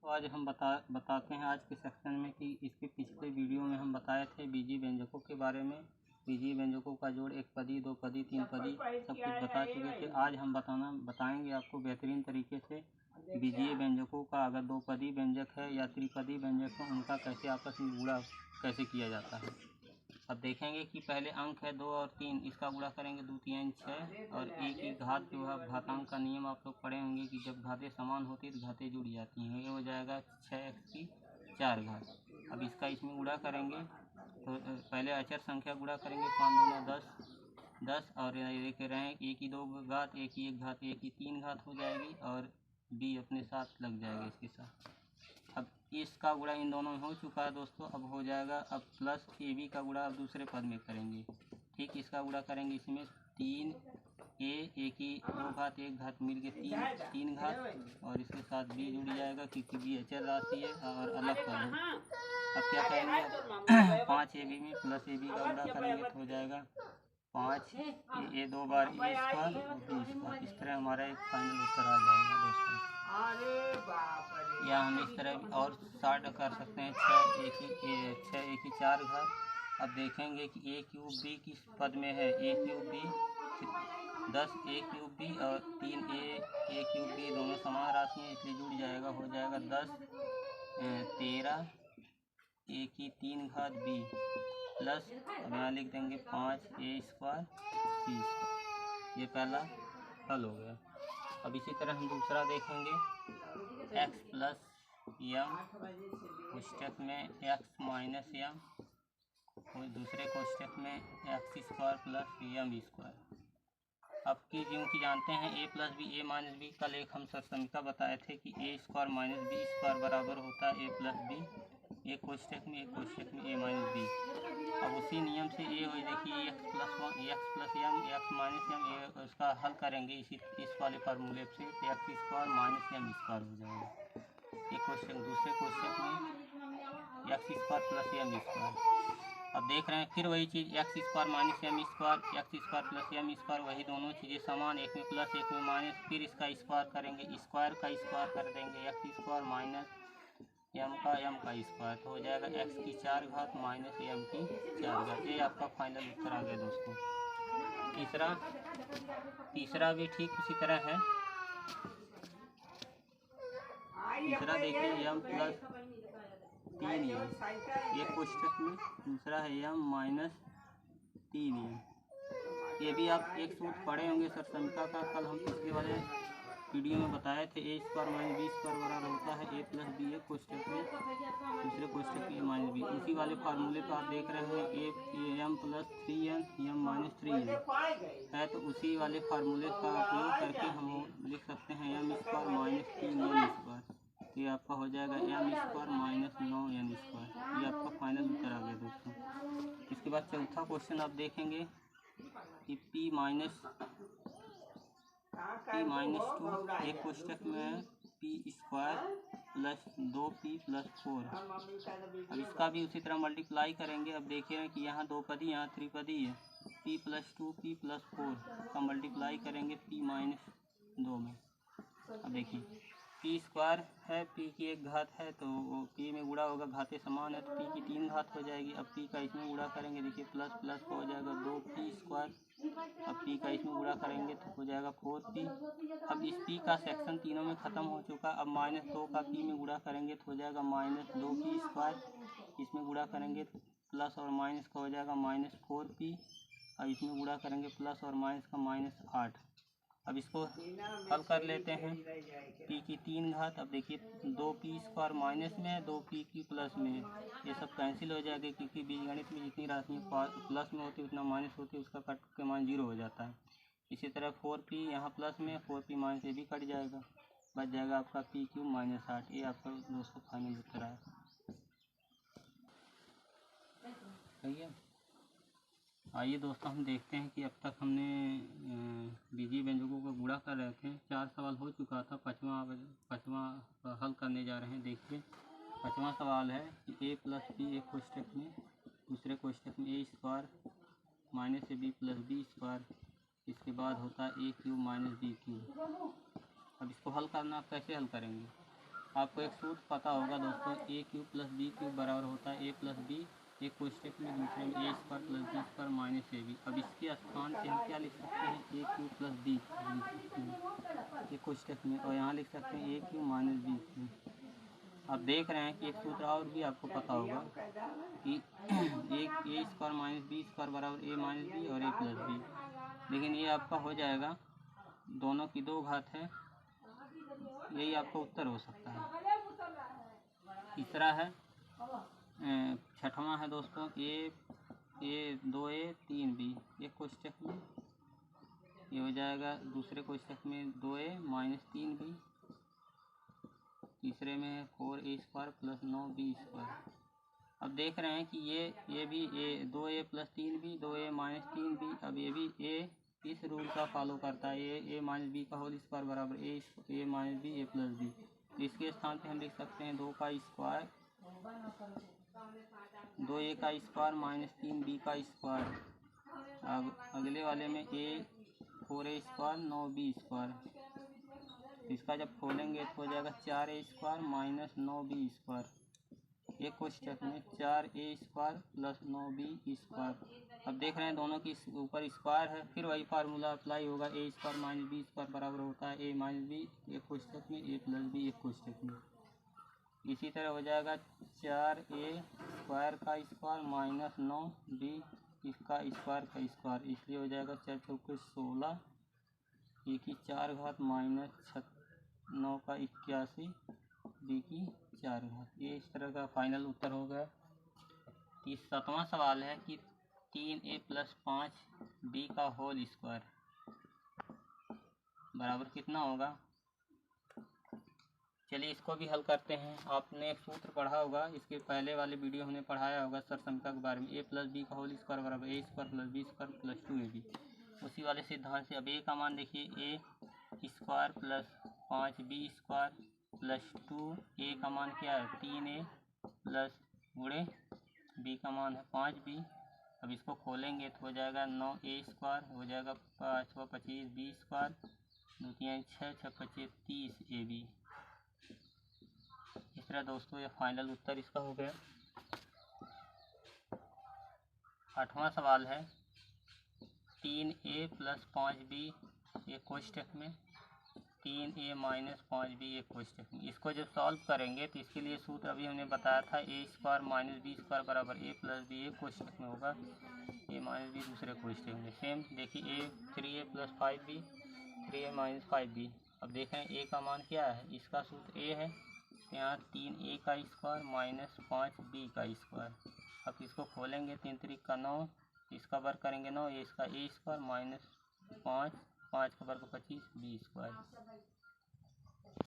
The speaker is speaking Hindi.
आज हम बताते हैं आज के सेक्शन में कि इसके पिछले वीडियो में हम बताए थे बीजीय व्यंजकों के बारे में। बीजीय व्यंजकों का जोड़ एक पदी, दो पदी, तीन पदी सब कुछ बता चुके थे। आज हम बताएंगे आपको बेहतरीन तरीके से बीजीय व्यंजकों का, अगर दो पदी व्यंजक है या त्रिपदी व्यंजक है, उनका कैसे आपस में गुणा कैसे किया जाता है। अब देखेंगे कि पहले अंक है 2 और 3, इसका गुणा करेंगे 2 3 6 और एक की घात जो है घातांक का नियम आप लोग पढ़े होंगे कि जब घातें समान होती है तो घातें जुड़ जाती हैं। ये हो जाएगा 6x की 4 घात। अब इसका इसमें गुणा करेंगे तो पहले अचर संख्या गुणा करेंगे 5 दूना 10 और ये कह रहे हैं a की 2 घात, a की 1 घात, a की 3 घात हो जाएगी और b अपने साथ लग जाएगा इसके साथ। अब इसका गुणा इन दोनों में हो चुका है दोस्तों। अब हो जाएगा अब प्लस ए बी का गुणा अब दूसरे पद में करेंगे। ठीक, इसका गुणा करेंगे इसमें 3a, a की 2 घात 1 घात मिल के 3 घात और इसके साथ b जुड़ जाएगा क्योंकि b अचर राशि है और अलग पद है। अब क्या करेंगे 5ab में प्लस ab का गुणा करेंगे तो हो जाएगा 5 a 2 बार a स्क्वायर और b स्क्वायर। इस तरह हमारा एक फाइनल उत्तर आ जाएगा दोस्तों। या हम इस तरह और शॉर्ट कर सकते हैं 6 a की 4 घात। अब देखेंगे कि a क्यूब b किस पद में है। a cube b 10 a cube b और 3a क्यूब b दोनों समान राशि हैं इसलिए जुड़ जाएगा, हो जाएगा 10 13 a की 3 घात b प्लस अब यहाँ लिख देंगे 5a स्क्वायर c स्क्वायर। ये पहला हल हो गया। अब इसी तरह हम दूसरा देखेंगे x प्लस यम कोष्ठक में x माइनस यम और दूसरे कोष्ठक में x square plus M square. अब की क्योंकि जानते हैं a plus B A minus B, कल एक हम समीकरण बताए थे कि a square minus B square बराबर होता है a प्लस बी, एक कोष्ठक में a माइनस बी। अब उसी नियम से ये हो देखिए x प्लस यम x माइनस यम, ये उसका हल करेंगे इस वाले फार्मूले से तो x स्क्वायर माइनस यम स्क्वायर हो जाएगा। एक क्वेश्चन दूसरे क्वेश्चन में x square plus M square. अब देख रहे हैं फिर वही चीज़ x स्क्वायर माइनस यम square, x square plus M square, वही दोनों चीज़ें समान, एक में प्लस एक में माइनस। फिर इसका स्क्वायर करेंगे, स्क्वायर का स्क्वायर कर देंगे x स्क्वायर माइनस यम का स्क्वायर तो हो जाएगा x की 4 घात माइनस यम की 4 घात। ये आपका फाइनल उत्तर आ गया दोस्तों। तीसरा भी ठीक उसी तरह है। तीसरा देखिए यम प्लस 3 यम, एक कोष्ठक में, दूसरा है यम माइनस 3 यम। ये भी आप एक सूत्र पढ़े होंगे सर समीकरण का, कल हम पिछले वाले वीडियो में बताए थे a square minus B square बराबर होता है a प्लस बी, एक कोष्ठक में, दूसरे कोष्ठक में a माइनस बी। उसी वाले फार्मूले पर आप देख रहे हैं a M plus 3n M minus 3n है, तो उसी वाले फार्मूले का उपयोग करके हम लिख सकते हैं M square minus 3n square. तो ये आपका हो जाएगा M square minus 9n square. ये आपका फाइनल उत्तर आ गया दोस्तों। इसके बाद चौथा क्वेश्चन आप देखेंगे कि p माइनस 2 एक कोष्ठक में p square plus 2p plus 4। अब इसका भी उसी तरह मल्टीप्लाई करेंगे। अब देखिए कि यहाँ दो पदी यहाँ त्रिपदी है, p प्लस 2p प्लस 4 का मल्टीप्लाई करेंगे p माइनस 2 में। अब देखिए p स्क्वायर है, p की 1 घात है तो p में गुणा होगा, घातें समान है तो p की 3 घात हो जाएगी। अब p का इसमें गुणा करेंगे, देखिए प्लस प्लस हो जाएगा 2p स्क्वायर। अब p का इसमें गुणा करेंगे तो हो जाएगा 4p। अब इस p का सेक्शन तीनों में ख़त्म हो चुका। अब माइनस 2 का p में गुणा करेंगे तो हो जाएगा माइनस 2p स्क्वायर। इसमें गुणा करेंगे तो प्लस और माइनस का हो जाएगा माइनस 4p। अब इसमें गुणा करेंगे प्लस और माइनस का माइनस 8। अब इसको हल कर लेते हैं, p की 3 घात। अब देखिए 2p स्क्वायर माइनस में है, 2p की प्लस में है, ये सब कैंसिल हो जाएगा क्योंकि बीजगणित में जितनी राशि प्लस में होती है उतना माइनस होती है, उसका कट के मान 0 हो जाता है। इसी तरह 4p यहाँ प्लस में, 4p माइनस ये भी कट जाएगा, बच जाएगा आपका p क्यूब माइनस 8। ये आपका दोस्तों फाइनल उत्तर है। सही है। आइए दोस्तों हम देखते हैं कि अब तक हमने बीजीय व्यंजकों का गुणा कर रहे थे। 4 सवाल हो चुका था, पाँचवा हल करने जा रहे हैं। देखिए 5वां सवाल है कि a प्लस बी एक कोष्ठक में, दूसरे कोष्ठक में a square minus b plus B square, इसके बाद होता है a cube minus B cube. अब इसको हल करना, आप कैसे हल करेंगे। आपको एक सूत्र पता होगा दोस्तों, ए क्यूब प्लस बी क्यूब बराबर होता है ए प्लस बी, एक कोष्टक में दूसरे में A square plus B square minus A B. अब इसके स्थान पे हम क्या लिख सकते हैं, ए क्यूब प्लस बी लिख सकते हैं एक कोष्टक में, और यहाँ लिख सकते हैं ए क्यूब माइनस बी क्यूब। आप देख रहे हैं कि एक सूत्र और भी आपको पता होगा कि एक ए स्क्वायर माइनस बी स्क्वायर बराबर ए माइनस बी और ए प्लस बी, लेकिन ये आपका हो जाएगा दोनों की 2 घात है, यही आपका उत्तर हो सकता है। तीसरा है, छठवां है दोस्तों, ए 2a 3b, एक कोष्टक में ये हो जाएगा, दूसरे कोष्टक में 2a माइनस 3b, तीसरे में है 4a square plus 9b square. अब देख रहे हैं कि ये भी 2a plus 3b 2a minus 3b, अब ये भी a इस रूल का फॉलो करता है, ए माइनस बी का होल स्क्वायर बराबर ए माइनस बी ए प्लस बी। तो इसके स्थान पे हम लिख सकते हैं 2 का स्क्वायर 2a का स्क्वायर माइनस 3b का स्क्वायर। अब अगले वाले में a 4a square 9b square, इसका जब खोलेंगे तो हो जाएगा 4a square minus 9b square, एक कोष्टक में 4a square plus 9b square. अब देख रहे हैं दोनों की ऊपर स्क्वायर है, फिर वही फार्मूला अप्लाई होगा, ए स्क्वायर माइनस बी स्क्वायर बराबर होता है ए माइनस बी एक कोष्टक में ए प्लस बी एक कोष्टक में। इसी तरह हो जाएगा 4a स्क्वायर का स्क्वायर माइनस 9b इसका स्क्वायर का स्क्वायर, इसलिए हो जाएगा 4 चौके 16 ए की 4 घात माइनस 9 का 81 बी की 4 घात। ये इस तरह का फाइनल उत्तर हो गया। 7वां सवाल है कि 3a प्लस 5b का होल स्क्वायर बराबर कितना होगा। चलिए इसको भी हल करते हैं। आपने एक सूत्र पढ़ा होगा, इसके पहले वाले वीडियो हमने पढ़ाया होगा सरसंख्या के बारे में, ए प्लस बी का होल स्क्वायर बराबर A square plus B square plus 2ab। उसी वाले सिद्धांत से अब ए का मान देखिए, A square plus 5b square plus 2, A का मान क्या है 3a प्लस गुणे बी का मान है 5b। अब इसको खोलेंगे तो हो जाएगा 9a स्क्वायर, हो जाएगा 5 व 25 b स्क्वायर, 2 3 6 6 25 30ab। इस तरह दोस्तों ये फाइनल उत्तर इसका हो गया। 8वां सवाल है 3a प्लस 5b एक कोष्टक में 3a माइनस 5b एक कोष्टक में। इसको जब सॉल्व करेंगे तो इसके लिए सूत्र अभी हमने बताया था, ए स्क्वायर माइनस बी स्क्वायर बराबर ए प्लस बी एक कोष्टक में होगा, ए माइनस बी दूसरे कोष्टक में। सेम देखिए ए 3a plus 5b 3a minus 5b। अब देखें ए का मान क्या है, इसका सूत्र ए है, यहाँ 3a का स्क्वायर माइनस 5b का स्क्वायर। अब इसको खोलेंगे 3 3 का 9, इसका वर्ग करेंगे 9, ये इसका a स्क्वायर माइनस 5 5 का वर्ग 25 b स्क्वायर।